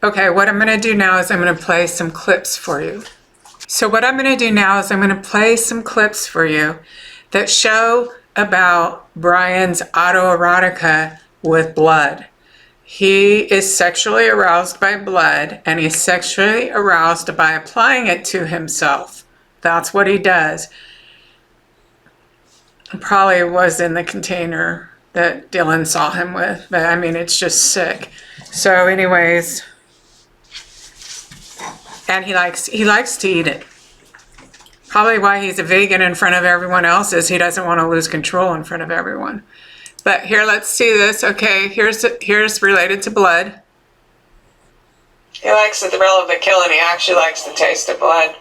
Okay, what I'm going to do now is I'm going to play some clips for you. So what I'm going to do now is I'm going to play some clips for you that show about Bryan's autoerotica with blood. He is sexually aroused by blood, and he's sexually aroused by applying it to himself. That's what he does. It probably was in the container that Dylan saw him with, but I mean, it's just sick. So anyways, and he likes to eat it. Probably why he's a vegan in front of everyone else is he doesn't want to lose control in front of everyone. But here, let's see this. Okay, here's related to blood. He likes the thrill of the kill, and he actually likes the taste of blood.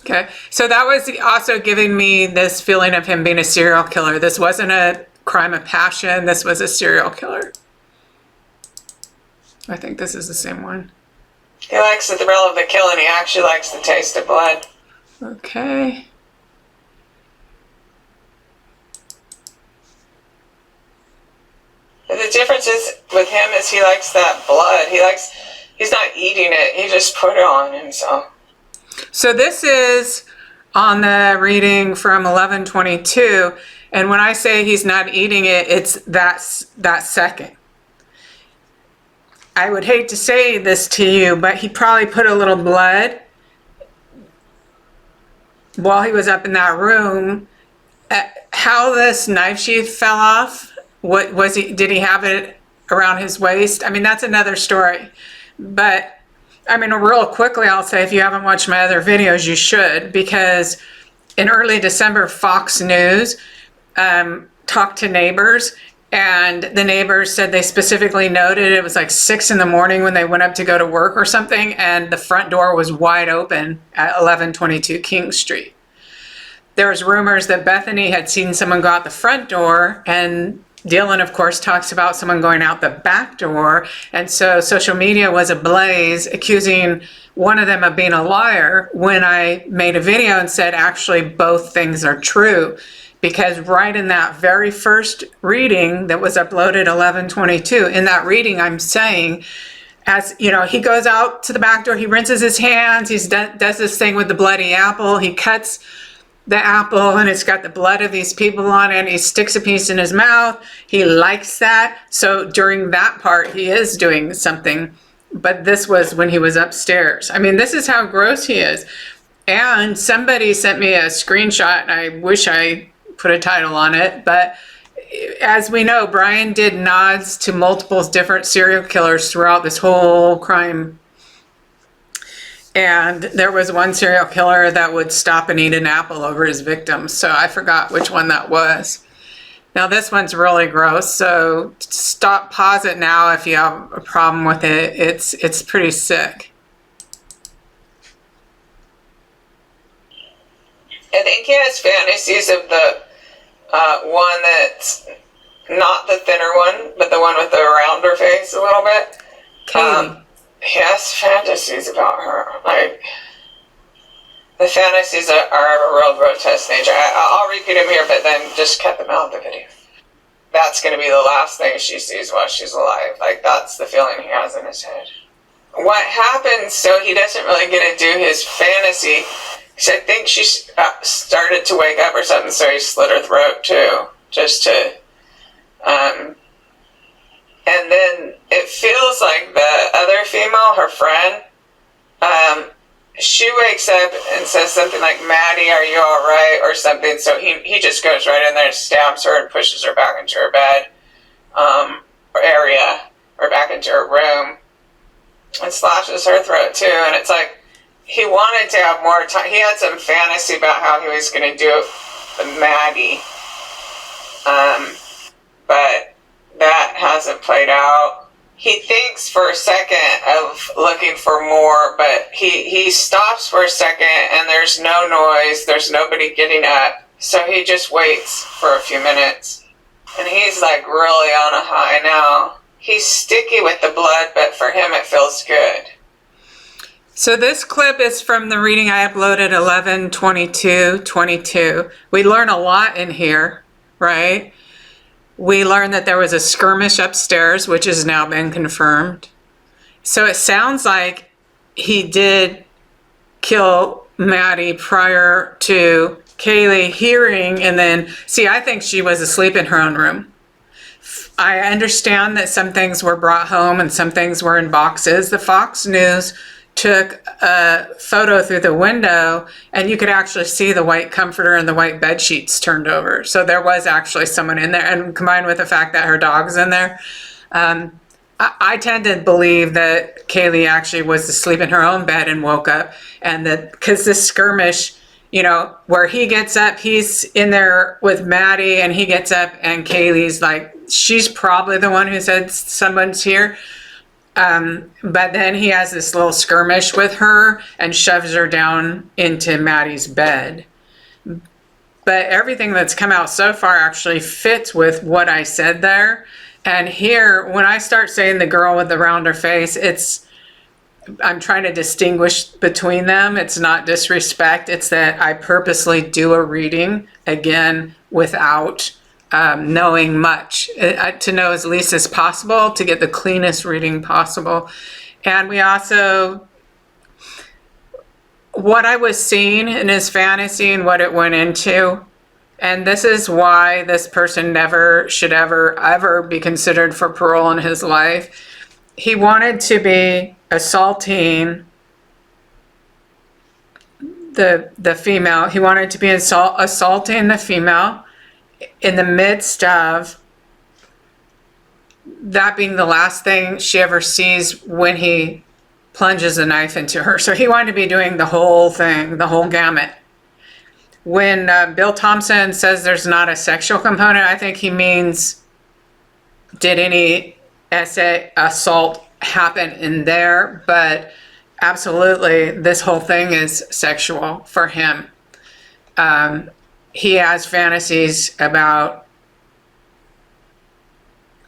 Okay, so that was also giving me this feeling of him being a serial killer. This wasn't a crime of passion. This was a serial killer. I think this is the same one. He likes the thrill of the kill, and he actually likes the taste of blood. Okay. The difference is with him is he likes that blood. He's not eating it. He just put it on himself. So this is on the reading from 11:22, and when I say he's not eating it, it's that second. I would hate to say this to you, but he probably put a little blood while he was up in that room. How this knife sheath fell off, what was he? Did he have it around his waist? I mean, that's another story. But I mean, real quickly, I'll say if you haven't watched my other videos, you should, because in early December, Fox News talked to neighbors, and the neighbors said they specifically noted it was like 6 in the morning when they went up to go to work or something, and the front door was wide open at 1122 King Street. There was rumors that Bethany had seen someone go out the front door, and Dylan, of course, talks about someone going out the back door. And so social media was ablaze, accusing one of them of being a liar, when I made a video and said, actually, both things are true. Because right in that very first reading that was uploaded 11:22, in that reading, I'm saying, as you know, he goes out to the back door, he rinses his hands, he does this thing with the bloody apple, he cuts the apple and it's got the blood of these people on it, he sticks a piece in his mouth, he likes that. So during that part, he is doing something, but this was when he was upstairs. I mean, this is how gross he is. And somebody sent me a screenshot, and I wish I put a title on it, but as we know, Bryan did nods to multiple different serial killers throughout this whole crime. And there was one serial killer that would stop and eat an apple over his victims. So I forgot which one that was. Now this one's really gross. So pause it now if you have a problem with it. It's pretty sick. I think he has fantasies of the one that's not the thinner one, but the one with the rounder face a little bit. Kaylee. He has fantasies about her. Like, the fantasies are of a real grotesque nature. I'll repeat them here, but then just cut them out of the video. That's going to be the last thing she sees while she's alive. Like, that's the feeling he has in his head. What happens, so he doesn't really get to do his fantasy, because I think she started to wake up or something, so he slit her throat too, just to, and then it feels like the other female, her friend, she wakes up and says something like, Maddie, are you all right, or something, so he just goes right in there and stabs her and pushes her back into her bed, or area, or back into her room, and slashes her throat too. And it's like, he wanted to have more time. He had some fantasy about how he was going to do it with Maddie, but that hasn't played out. He thinks for a second of looking for more, but he stops for a second and there's no noise, there's nobody getting up, so he just waits for a few minutes. And he's like really on a high now. He's sticky with the blood, but for him it feels good. So this clip is from the reading I uploaded 11/22/22. We learn a lot in here, right? We learned that there was a skirmish upstairs, which has now been confirmed. So it sounds like he did kill Maddie prior to Kaylee hearing, and then, see, I think she was asleep in her own room. I understand that some things were brought home and some things were in boxes. The Fox News took a photo through the window, and you could actually see the white comforter and the white bed sheets turned over. So there was actually someone in there, and combined with the fact that her dog's in there, I tend to believe that Kaylee actually was asleep in her own bed and woke up, and that because this skirmish, you know, where he gets up, he's in there with Maddie, and he gets up, and Kaylee's like, she's probably the one who said someone's here. But then he has this little skirmish with her and shoves her down into Maddie's bed. But everything that's come out so far actually fits with what I said there. And here, when I start saying the girl with the rounder face, I'm trying to distinguish between them. It's not disrespect. It's that I purposely do a reading, again, without knowing much, to know as least as possible, to get the cleanest reading possible. And we also, what I was seeing in his fantasy and what it went into, and this is why this person never should ever be considered for parole in his life. He wanted to be assaulting the female. He wanted to be assaulting the female in the midst of that being the last thing she ever sees when he plunges a knife into her. So he wanted to be doing the whole thing, the whole gamut. When Bill Thompson says there's not a sexual component, I think he means, did any assault happen in there? But absolutely, this whole thing is sexual for him. He has fantasies about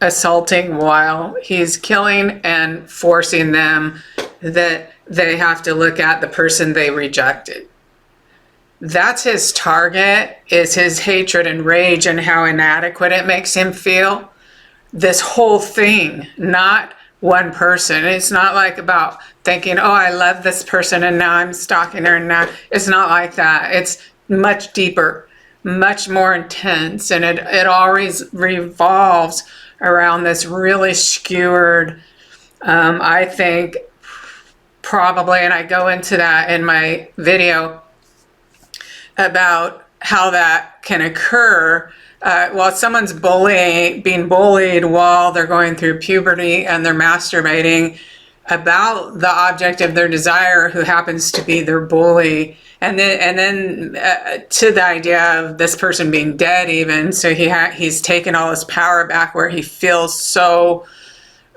assaulting while he's killing and forcing them that they have to look at the person they rejected. That's his target, is his hatred and rage and how inadequate it makes him feel. This whole thing, not one person. It's not like about thinking, oh, I love this person and now I'm stalking her, and now it's not like that. It's much deeper, much more intense, and it always revolves around this really skewered, I think, probably, and I go into that in my video about how that can occur while someone's being bullied while they're going through puberty and they're masturbating about the object of their desire, who happens to be their bully, and then to the idea of this person being dead even. So he's taken all his power back, where he feels so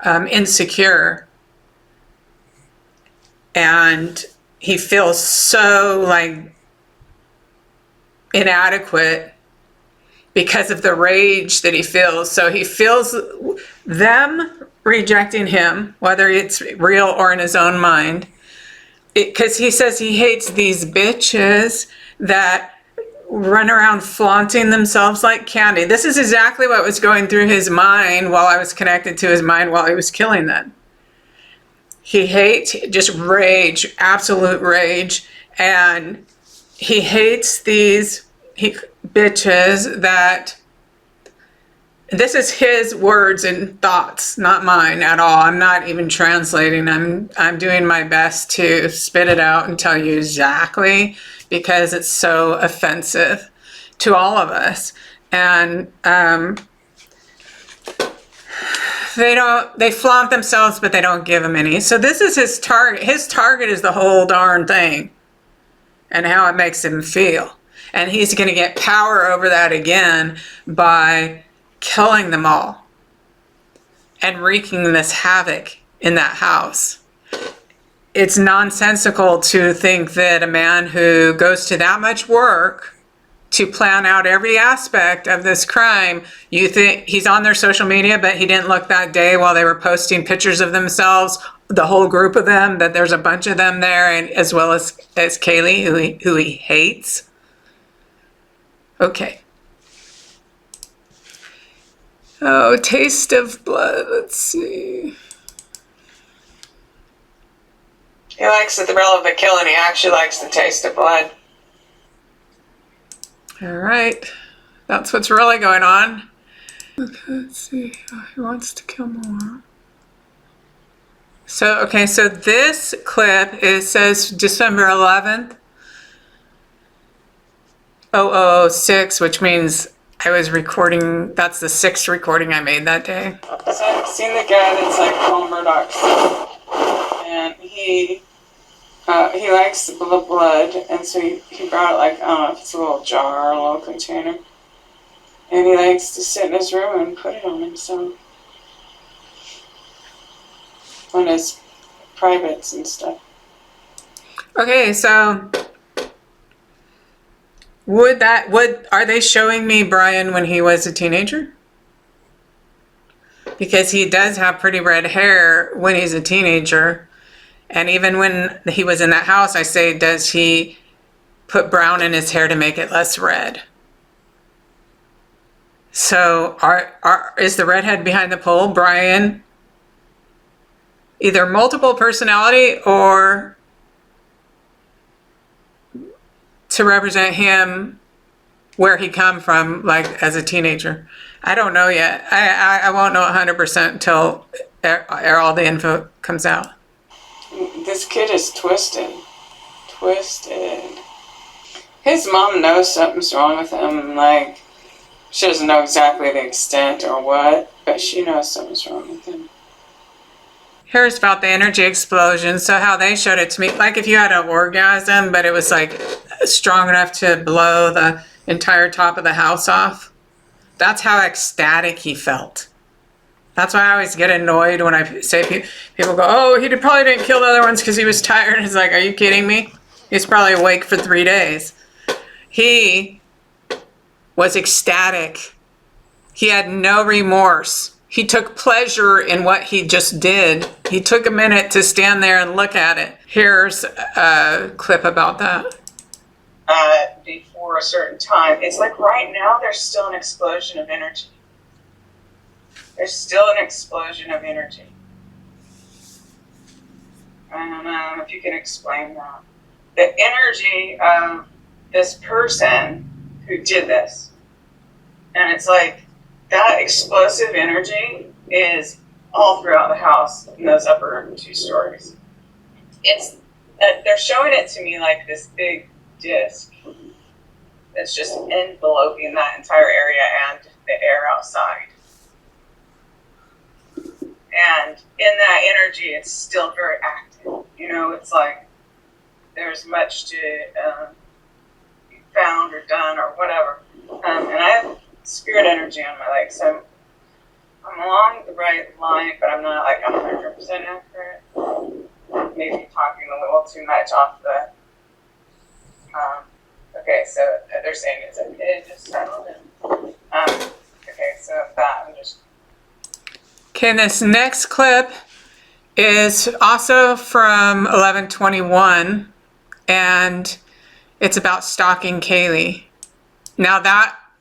insecure, and he feels so like inadequate because of the rage that he feels. So he feels them rejecting him, whether it's real or in his own mind, because he says he hates these bitches that run around flaunting themselves like candy. This is exactly what was going through his mind while I was connected to his mind while he was killing them. He hates, just rage, absolute rage, and he hates these bitches that, this is his words and thoughts, not mine at all. I'm not even translating. I'm doing my best to spit it out and tell you exactly, because it's so offensive to all of us. And they flaunt themselves, but they don't give him any. So this is his target. His target is the whole darn thing and how it makes him feel. And he's going to get power over that again by killing them all and wreaking this havoc in that house. It's nonsensical to think that a man who goes to that much work to plan out every aspect of this crime, you think he's on their social media, but he didn't look that day while they were posting pictures of themselves, the whole group of them, that there's a bunch of them there, and as well as Kaylee, who he hates. Okay. Oh, taste of blood. Let's see. He likes the thrill of the kill, and he actually likes the taste of blood. All right. That's what's really going on. Okay, let's see. He wants to kill more. So, okay, so this clip, it says December 11th, 0006, which means I was recording, that's the 6th recording I made that day. So I've seen the guy that's like Paul Murdoch's, and he likes the blood, and so he brought like, I don't know if it's a little jar or a little container, and he likes to sit in his room and put it on himself. On his privates and stuff. Okay, so are they showing me Bryan when he was a teenager? Because he does have pretty red hair when he's a teenager. And even when he was in that house, I say, does he put brown in his hair to make it less red? So is the redhead behind the pole Bryan? Either multiple personality or to represent him where he come from, like as a teenager. I don't know yet. I won't know 100% until all the info comes out. This kid is twisted. His mom knows something's wrong with him. Like, she doesn't know exactly the extent or what, but she knows something's wrong with him. Here's about the energy explosion. So how they showed it to me, like if you had an orgasm, but it was like strong enough to blow the entire top of the house off. That's how ecstatic he felt. That's why I always get annoyed when I say people go, oh, he probably didn't kill the other ones because he was tired. It's like, are you kidding me? He's probably awake for 3 days. He was ecstatic. He had no remorse. He took pleasure in what he just did. He took a minute to stand there and look at it. Here's a clip about that. Before a certain time. It's like right now there's still an explosion of energy. There's still an explosion of energy. I don't know if you can explain that. The energy of this person who did this. And it's like, that explosive energy is all throughout the house in those upper 2 stories. They're showing it to me like this big disc that's just enveloping that entire area and the air outside. And in that energy, it's still very active. You know, it's like there's much to be found or done or whatever. And I have spirit energy on my legs, so I'm along the right line, but I'm not like 100% accurate. Maybe talking a little too much off the. Okay, so they're saying it's okay, just settle in. Okay, so that I'm just. Okay, this next clip is also from 11/21, and it's about stalking Kaylee. Now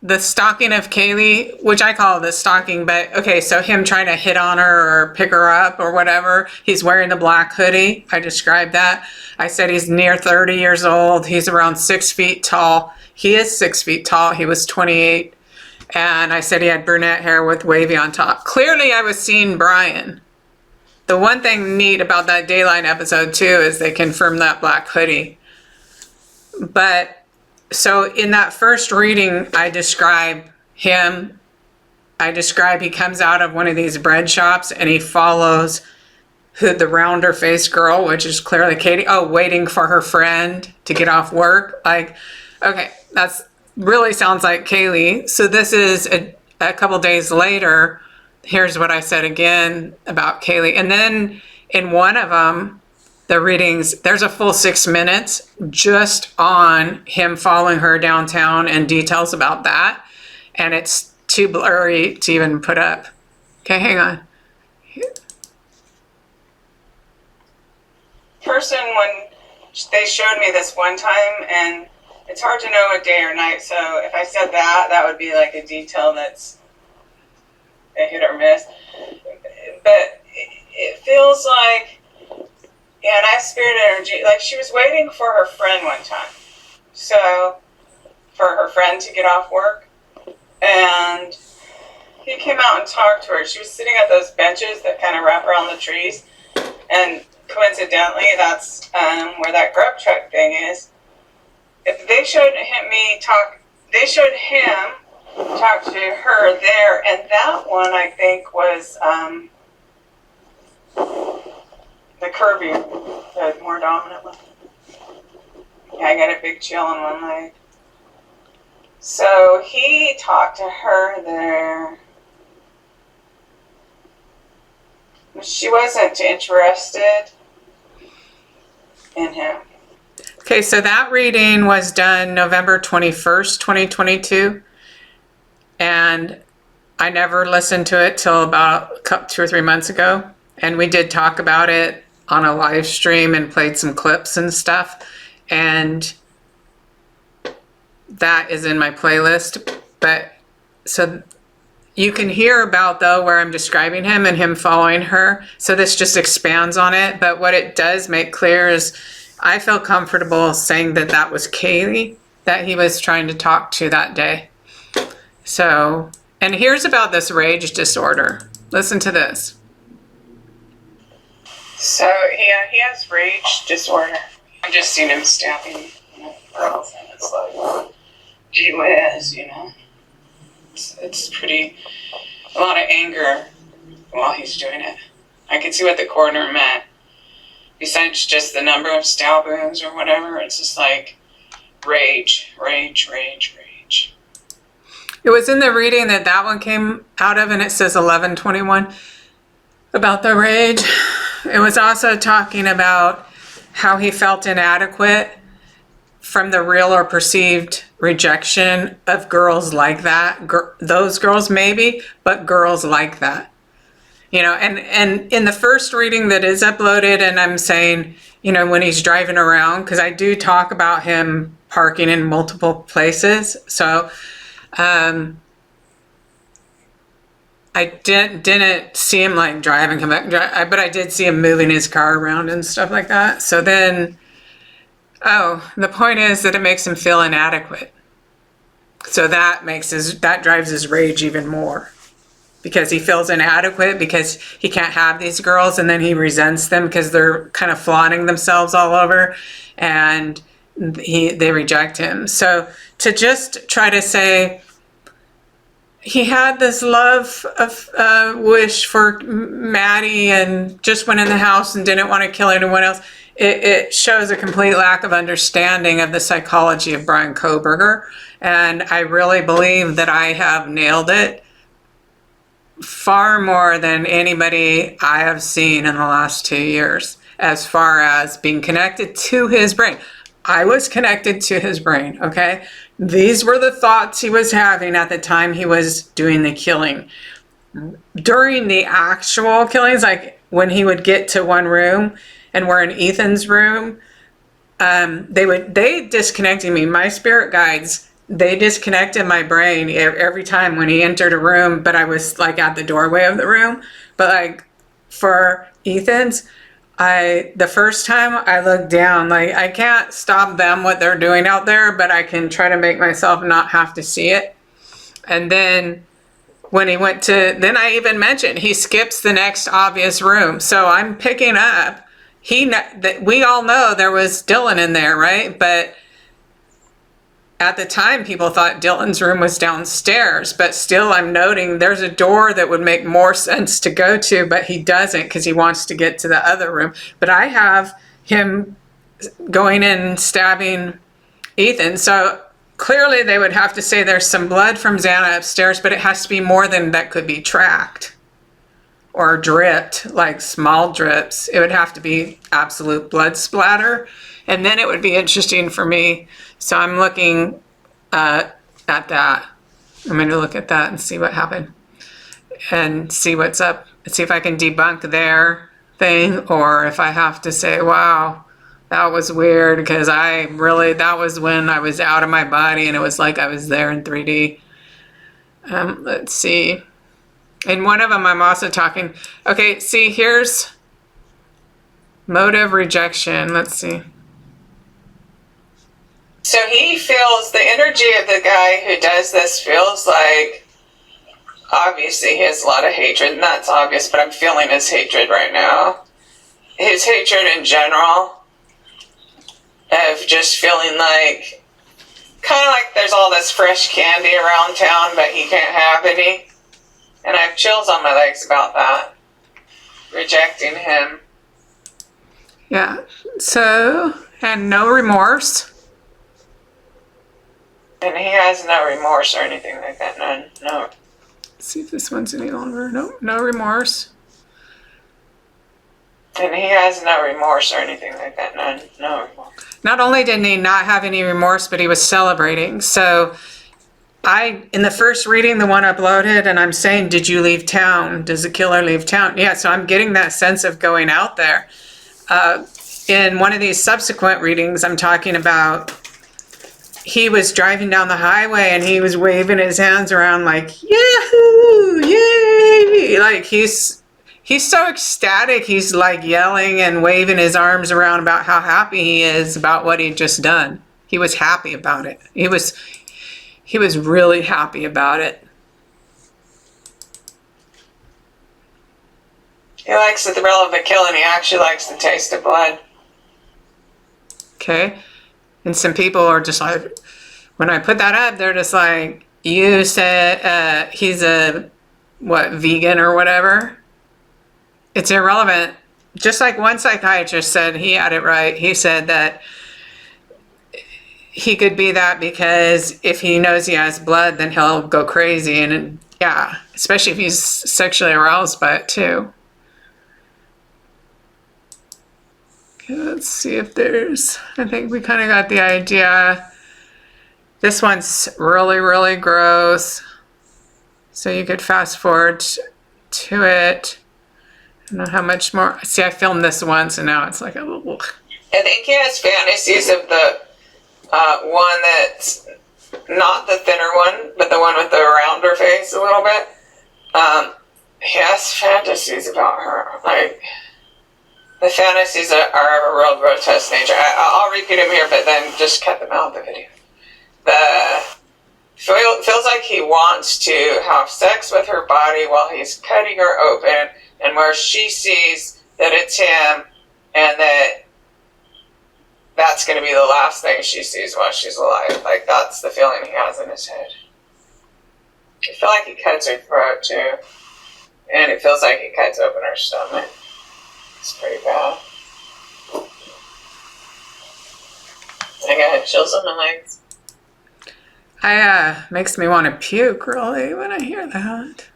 the stalking of Kaylee, which I call the stalking, but okay, so him trying to hit on her or pick her up or whatever. He's wearing the black hoodie. I described that. I said he's near 30 years old. He's around 6 feet tall. He is 6 feet tall. He was 28. And I said he had brunette hair with wavy on top. Clearly I was seeing Bryan. The one thing neat about that Dayline episode too is they confirmed that black hoodie. But so in that first reading, I describe him. I describe he comes out of one of these bread shops and he follows the rounder faced girl, which is clearly Katie, waiting for her friend to get off work. Like, okay, that's really sounds like Kaylee. So this is a couple days later. Here's what I said again about Kaylee. And then in one of them, the readings, there's a full 6 minutes just on him following her downtown and details about that. And it's too blurry to even put up. Okay, hang on. Person, when they showed me this one time, and it's hard to know a day or night, so if I said that would be like a detail that's a hit or miss. But it feels like, yeah, and I've spirit energy, like she was waiting for her friend one time. So, for her friend to get off work. And he came out and talked to her. She was sitting at those benches that kind of wrap around the trees. And coincidentally, that's where that grub truck thing is. They showed him talk to her there, and that one I think was the curvier, the more dominant one. Yeah, I got a big chill on one leg. So he talked to her there. She wasn't interested in him. Okay, so that reading was done November 21st, 2022. And I never listened to it till about 2 or 3 months ago. And we did talk about it on a live stream and played some clips and stuff. And that is in my playlist. But so you can hear about, though, where I'm describing him and him following her. So this just expands on it. But what it does make clear is I feel comfortable saying that that was Kaylee that he was trying to talk to that day. So, and here's about this rage disorder. Listen to this. So, yeah, he has rage disorder. I've just seen him stabbing girls, and it's like, gee whiz, It's pretty, a lot of anger while he's doing it. I can see what the coroner meant. Besides just the number of stab wounds or whatever, it's just like rage. It was in the reading that one came out of, and it says 11:21 about the rage. It was also talking about how he felt inadequate from the real or perceived rejection of girls like that. Those girls maybe, but girls like that. And in the first reading that is uploaded, and I'm saying, when he's driving around, because I do talk about him parking in multiple places. So I didn't see him like driving, come back, but I did see him moving his car around and stuff like that. So then, the point is that it makes him feel inadequate. So that drives his rage even more. Because he feels inadequate because he can't have these girls, and then he resents them because they're kind of flaunting themselves all over, and they reject him. So to just try to say he had this love of wish for Maddie and just went in the house and didn't want to kill anyone else, it shows a complete lack of understanding of the psychology of Bryan Kohberger, and I really believe that I have nailed it far more than anybody I have seen in the last 2 years as far as being connected to his brain. I was connected to his brain, okay? These were the thoughts he was having at the time he was doing the killing. During the actual killings, like when he would get to one room and we're in Ethan's room, they disconnected me. My spirit guides, they disconnected my brain every time when he entered a room, but I was like at the doorway of the room. But like for Ethan's, the first time I looked down, like I can't stop them what they're doing out there, but I can try to make myself not have to see it. And then when he went to, then I even mentioned he skips the next obvious room. So I'm picking up, we all know there was Dylan in there, right? But at the time, people thought Dylan's room was downstairs, but still I'm noting there's a door that would make more sense to go to, but he doesn't because he wants to get to the other room. But I have him going in and stabbing Ethan. So clearly they would have to say there's some blood from Xana upstairs, but it has to be more than that could be tracked or dripped, like small drips. It would have to be absolute blood splatter. And then it would be interesting for me. So I'm looking at that. I'm going to look at that and see what happened and see what's up. See if I can debunk their thing, or if I have to say, wow, that was weird, because that was when I was out of my body and it was like I was there in 3D. Let's see. In one of them, I'm also talking. Okay, see, here's Motive rejection. Let's see. So he feels the energy of the guy who does this feels like, obviously he has a lot of hatred, and that's obvious, but I'm feeling his hatred right now. His hatred in general, of just feeling like, kind of like there's all this fresh candy around town, but he can't have any. And I have chills on my legs about that. Rejecting him. Yeah. So, and no remorse. And he has no remorse or anything like that. None. No. Let's see if this one's any longer. No remorse. And he has no remorse or anything like that. None. No remorse. Not only did he not have any remorse, but he was celebrating. So in the first reading, the one uploaded, and I'm saying, did you leave town? Does the killer leave town? Yeah, so I'm getting that sense of going out there. In one of these subsequent readings, I'm talking about he was driving down the highway and he was waving his hands around like, yahoo, yay! Like he's so ecstatic. He's like yelling and waving his arms around about how happy he is about what he'd just done. He was happy about it. He was really happy about it. He likes the thrill of a kill, and he actually likes the taste of blood. Okay. And some people are just like, when I put that up, they're just like, you said he's a, vegan or whatever? It's irrelevant. Just like one psychiatrist said, he had it right. He said that he could be that because if he knows he has blood, then he'll go crazy. And yeah, especially if he's sexually aroused by it too. Okay, let's see if I think we kind of got the idea. This one's really, really gross. So you could fast forward to it. I don't know how much more. See, I filmed this once and now it's like, oh. I think he has fantasies of the one that's not the thinner one, but the one with the rounder face a little bit. He has fantasies about her. Like, the fantasies are of a real grotesque nature. I'll repeat them here, but then just cut them out of the video. Feels like he wants to have sex with her body while he's cutting her open, and where she sees that it's him, and that's going to be the last thing she sees while she's alive. Like, that's the feeling he has in his head. I feel like he cuts her throat, too. And it feels like he cuts open her stomach. It's pretty bad. I got chills on my legs. Makes me want to puke, really, when I hear that.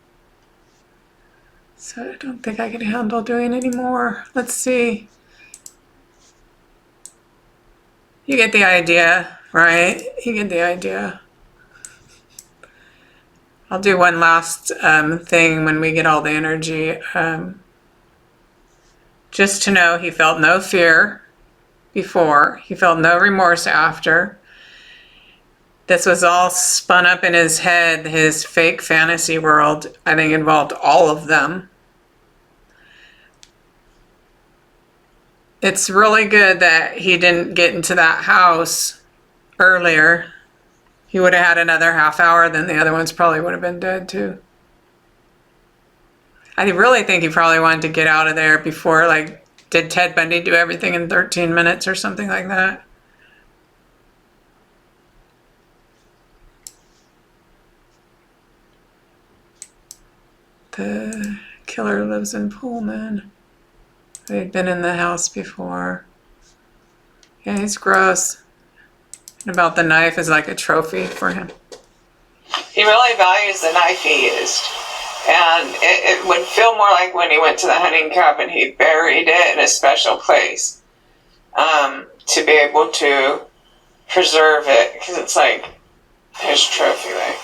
So I don't think I can handle doing any more. Let's see. You get the idea, right? You get the idea. I'll do one last thing when we get all the energy. Just to know he felt no fear before. He felt no remorse after. This was all spun up in his head, his fake fantasy world. I think involved all of them. It's really good that he didn't get into that house earlier. He would have had another half hour, then the other ones probably would have been dead too. I really think he probably wanted to get out of there before, like, did Ted Bundy do everything in 13 minutes or something like that? The killer lives in Pullman. They'd been in the house before. Yeah, he's gross. And about the knife is like a trophy for him. He really values the knife he used. And it would feel more like when he went to the hunting cabin, he buried it in a special place to be able to preserve it, because it's like his trophy. Like,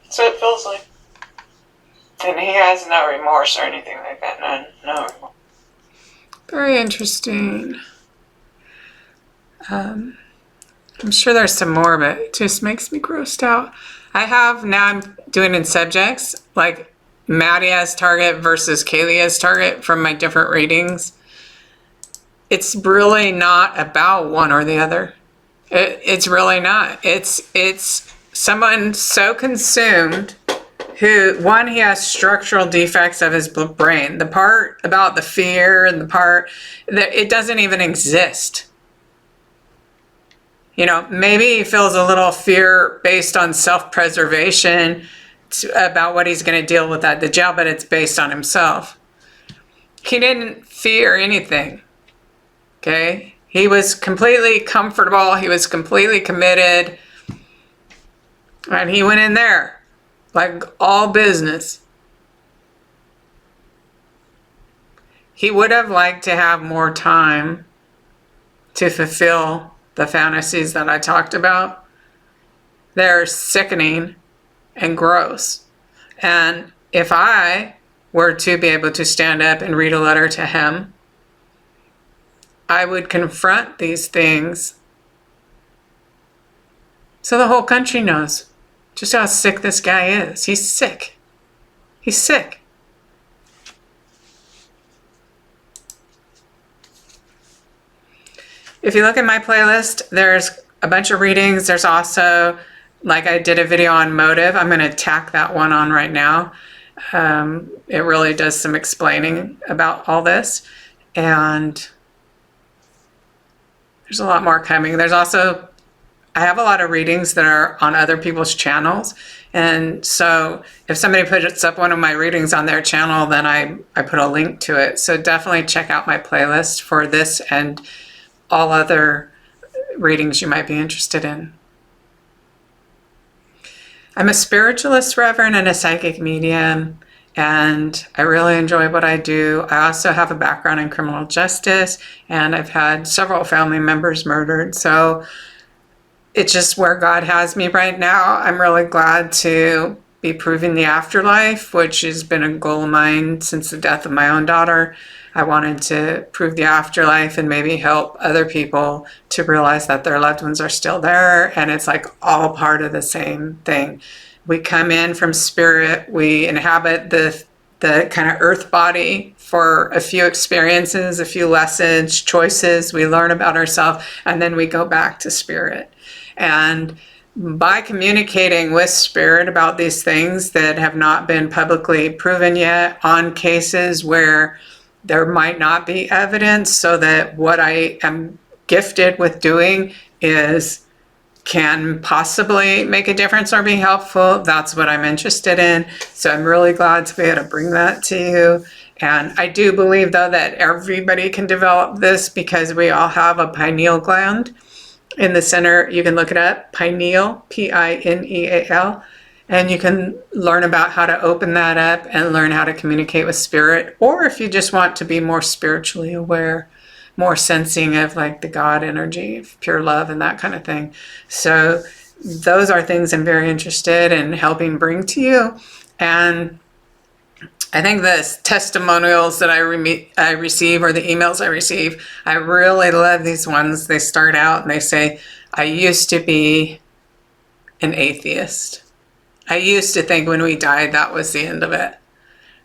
that's what it feels like. And he has no remorse or anything like that. No remorse. Very interesting. I'm sure there's some more, but it just makes me grossed out. I'm doing in subjects, like Maddie as target versus Kaylee as target from my different readings. it's really not about one or the other. It's really not. It's someone so consumed who, one, he has structural defects of his brain. The part about the fear and the part that it doesn't even exist. You know, maybe he feels a little fear based on self-preservation about what he's going to deal with at the jail, but it's based on himself. He didn't fear anything. Okay? He was completely comfortable. He was completely committed. And he went in there like all business. He would have liked to have more time to fulfill the fantasies that I talked about. They're sickening and gross. And if I were to be able to stand up and read a letter to him, I would confront these things so the whole country knows just how sick this guy is. He's sick. He's sick. If you look at my playlist, there's a bunch of readings. There's also, like I did a video on motive. I'm going to tack that one on right now. It really does some explaining about all this. And there's a lot more coming. There's also, I have a lot of readings that are on other people's channels. And so if somebody puts up one of my readings on their channel, then I put a link to it. So definitely check out my playlist for this and all other readings you might be interested in. I'm a spiritualist, Reverend, and a psychic medium, and I really enjoy what I do. I also have a background in criminal justice, and I've had several family members murdered, so it's just where God has me right now. I'm really glad to be proving the afterlife, which has been a goal of mine since the death of my own daughter. I wanted to prove the afterlife and maybe help other people to realize that their loved ones are still there, and it's like all part of the same thing. We come in from spirit, we inhabit the kind of earth body for a few experiences, a few lessons, choices, we learn about ourselves, and then we go back to spirit. And by communicating with spirit about these things that have not been publicly proven yet on cases where there might not be evidence, so that what I am gifted with doing can possibly make a difference or be helpful. That's what I'm interested in. So I'm really glad to be able to bring that to you. And I do believe, though, that everybody can develop this because we all have a pineal gland in the center. You can look it up, pineal, Pineal. And you can learn about how to open that up and learn how to communicate with spirit. Or if you just want to be more spiritually aware, more sensing of like the God energy, of pure love and that kind of thing. So those are things I'm very interested in helping bring to you. And I think the testimonials that I receive, or the emails I receive, I really love these ones. They start out and they say, I used to be an atheist. I used to think when we died, that was the end of it.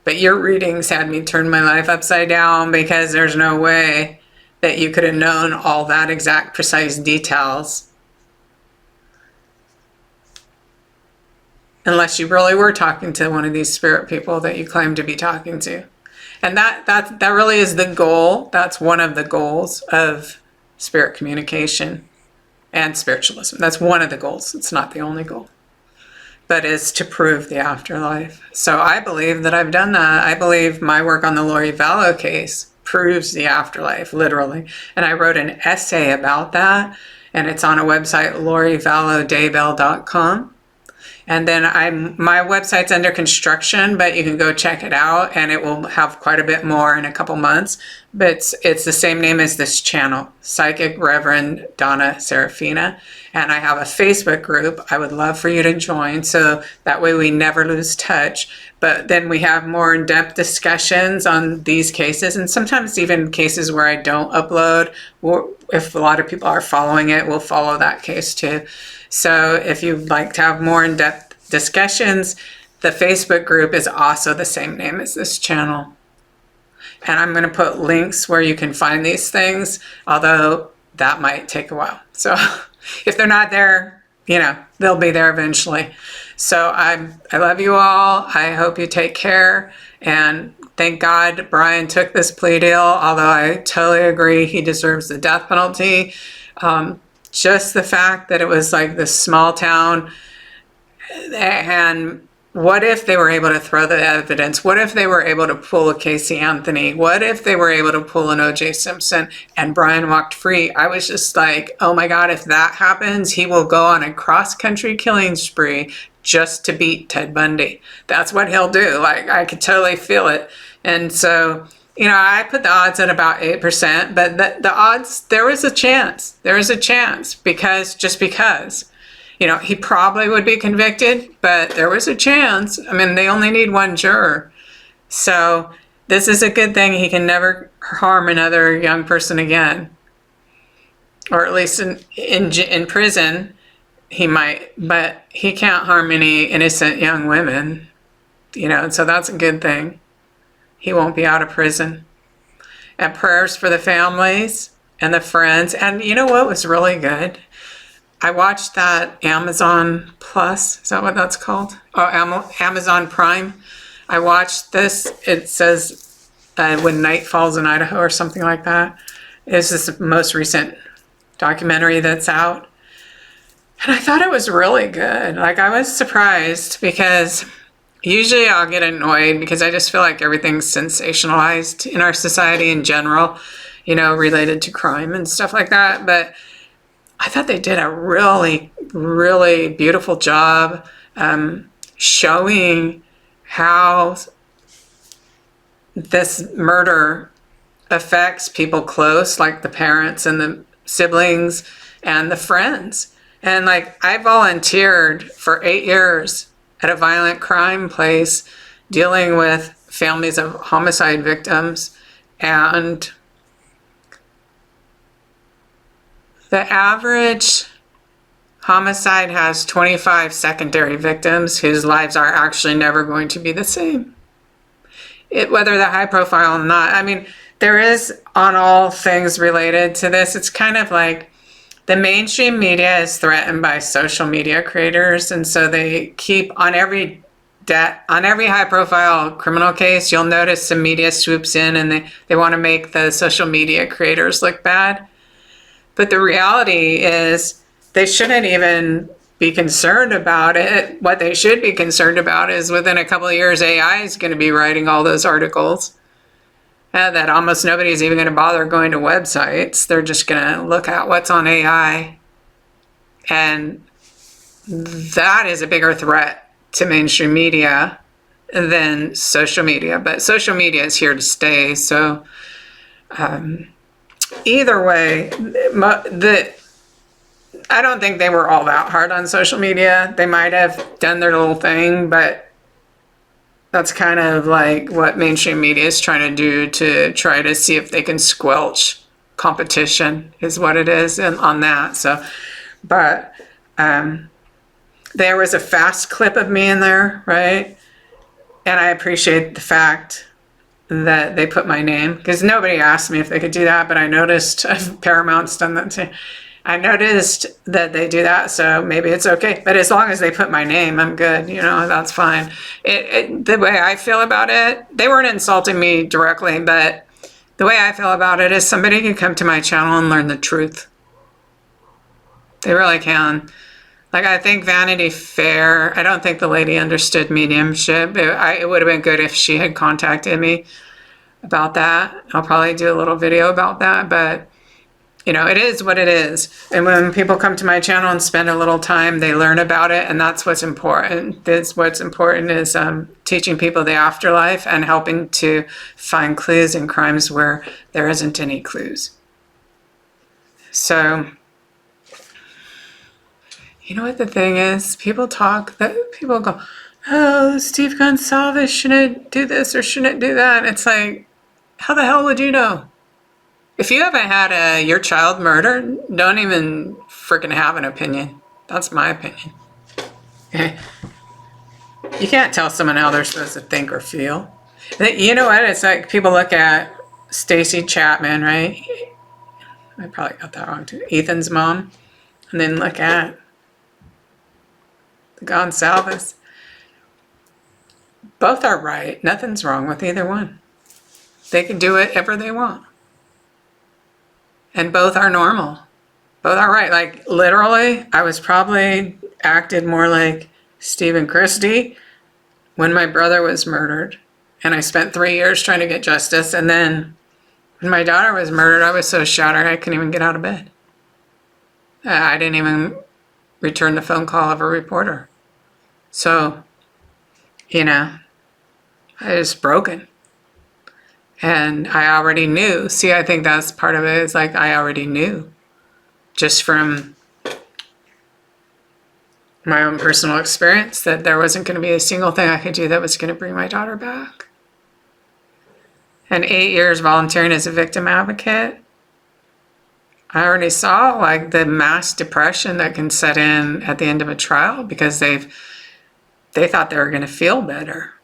But your readings had me turn my life upside down, because there's no way that you could have known all that exact precise details unless you really were talking to one of these spirit people that you claim to be talking to. And that really is the goal. That's one of the goals of spirit communication and spiritualism. That's one of the goals. It's not the only goal, but is to prove the afterlife. So I believe that I've done that. I believe my work on the Lori Vallow case proves the afterlife, literally. And I wrote an essay about that, and it's on a website, LoriVallowDaybell.com. And then my website's under construction, but you can go check it out, and it will have quite a bit more in a couple months. But it's the same name as this channel, Psychic Reverend Donna Seraphina. And I have a Facebook group I would love for you to join, so that way we never lose touch. But then we have more in-depth discussions on these cases, and sometimes even cases where I don't upload. If a lot of people are following it, we'll follow that case too. So if you'd like to have more in-depth discussions, the Facebook group is also the same name as this channel. And I'm going to put links where you can find these things, although that might take a while. So if they're not there, you know, they'll be there eventually. So I love you all. I hope you take care. And thank God Bryan took this plea deal, although I totally agree he deserves the death penalty. Just the fact that it was like this small town, and what if they were able to throw the evidence? What if they were able to pull a Casey Anthony? What if they were able to pull an O.J. Simpson and Bryan walked free? I was just like, oh my God, if that happens, he will go on a cross-country killing spree just to beat Ted Bundy. That's what he'll do. Like, I could totally feel it. And so, you know, I put the odds at about 8%, but the odds, there was a chance. There was a chance because, you know, he probably would be convicted, but there was a chance. I mean, they only need one juror. So this is a good thing. He can never harm another young person again. Or at least in prison, he might, but he can't harm any innocent young women. You know, so that's a good thing. He won't be out of prison. And prayers for the families and the friends. And you know what was really good? I watched that Amazon Plus, is that what that's called? Oh, Amazon Prime. I watched this. It says When Night Falls in Idaho or something like that. It's this most recent documentary that's out. And I thought it was really good. Like, I was surprised because usually I'll get annoyed because I just feel like everything's sensationalized in our society in general, you know, related to crime and stuff like that. But I thought they did a really, really beautiful job showing how this murder affects people close, like the parents and the siblings and the friends. And like, I volunteered for 8 years at a violent crime place dealing with families of homicide victims, and the average homicide has 25 secondary victims whose lives are actually never going to be the same. Whether they're high profile or not. I mean, there is on all things related to this. It's kind of like the mainstream media is threatened by social media creators. And so they keep on every high profile criminal case, you'll notice the media swoops in and they want to make the social media creators look bad. But the reality is they shouldn't even be concerned about it. What they should be concerned about is within a couple of years, AI is going to be writing all those articles. That almost nobody's even going to bother going to websites. They're just going to look at what's on AI. And that is a bigger threat to mainstream media than social media. But social media is here to stay. So either way, I don't think they were all that hard on social media. They might have done their little thing, but that's kind of like what mainstream media is trying to do to try to see if they can squelch competition is what it is on that. So, but there was a fast clip of me in there, right? And I appreciate the fact that they put my name, because nobody asked me if they could do that, but I noticed Paramount's done that too. I noticed that they do that, so maybe it's okay. But as long as they put my name, I'm good. You know, that's fine. The way I feel about it, they weren't insulting me directly, but the way I feel about it is somebody can come to my channel and learn the truth. They really can. Like, I think Vanity Fair, I don't think the lady understood mediumship. It would have been good if she had contacted me about that. I'll probably do a little video about that, but you know, it is what it is. And when people come to my channel and spend a little time, they learn about it, and that's what's important. What's important is teaching people the afterlife and helping to find clues in crimes where there isn't any clues. So, you know what the thing is? People go, oh, Steve Gonsalves shouldn't do this or shouldn't do that. It's like, how the hell would you know? If you haven't had your child murdered, don't even freaking have an opinion. That's my opinion. Okay? You can't tell someone how they're supposed to think or feel. You know what? It's like people look at Stacy Chapman, right? I probably got that wrong too. Ethan's mom. And then look at the Gonsalves. Both are right. Nothing's wrong with either one. They can do whatever they want. And both are normal. Both are right. Like, literally, I was probably acted more like Stephen Christie when my brother was murdered. And I spent 3 years trying to get justice. And then when my daughter was murdered, I was so shattered I couldn't even get out of bed. I didn't even return the phone call of a reporter. So, I was broken. And I already knew. See, I think that's part of it. Is like I already knew. Just from my own personal experience that there wasn't going to be a single thing I could do that was going to bring my daughter back. And 8 years volunteering as a victim advocate, I already saw like the mass depression that can set in at the end of a trial because they thought they were going to feel better.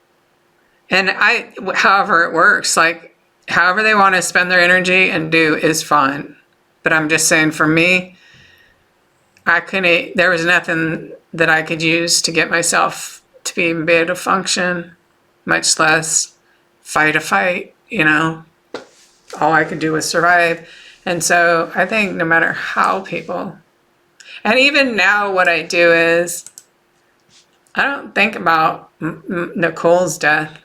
And however it works, like however they want to spend their energy and do is fine. But I'm just saying for me, there was nothing that I could use to get myself to be able to function, much less fight a fight, All I could do was survive. And so I think no matter how people, and even now what I do is, I don't think about Nicole's death.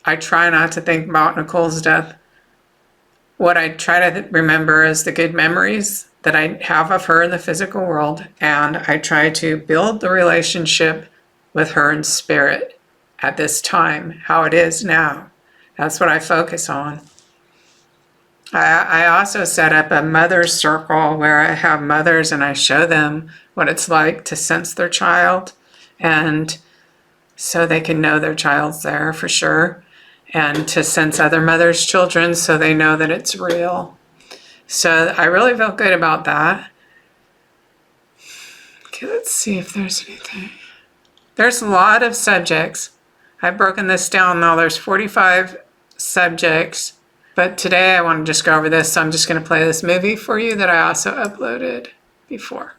I try not to think about Nicole's death. What I try to remember is the good memories that I have of her in the physical world, and I try to build the relationship with her in spirit at this time, how it is now. That's what I focus on. I also set up a mother's circle where I have mothers and I show them what it's like to sense their child, and so they can know their child's there for sure, and to sense other mothers' children so they know that it's real. So I really feel good about that. Okay, let's see if there's anything. There's a lot of subjects. I've broken this down now. There's 45 subjects. But today I want to just go over this, so I'm just going to play this movie for you that I also uploaded before.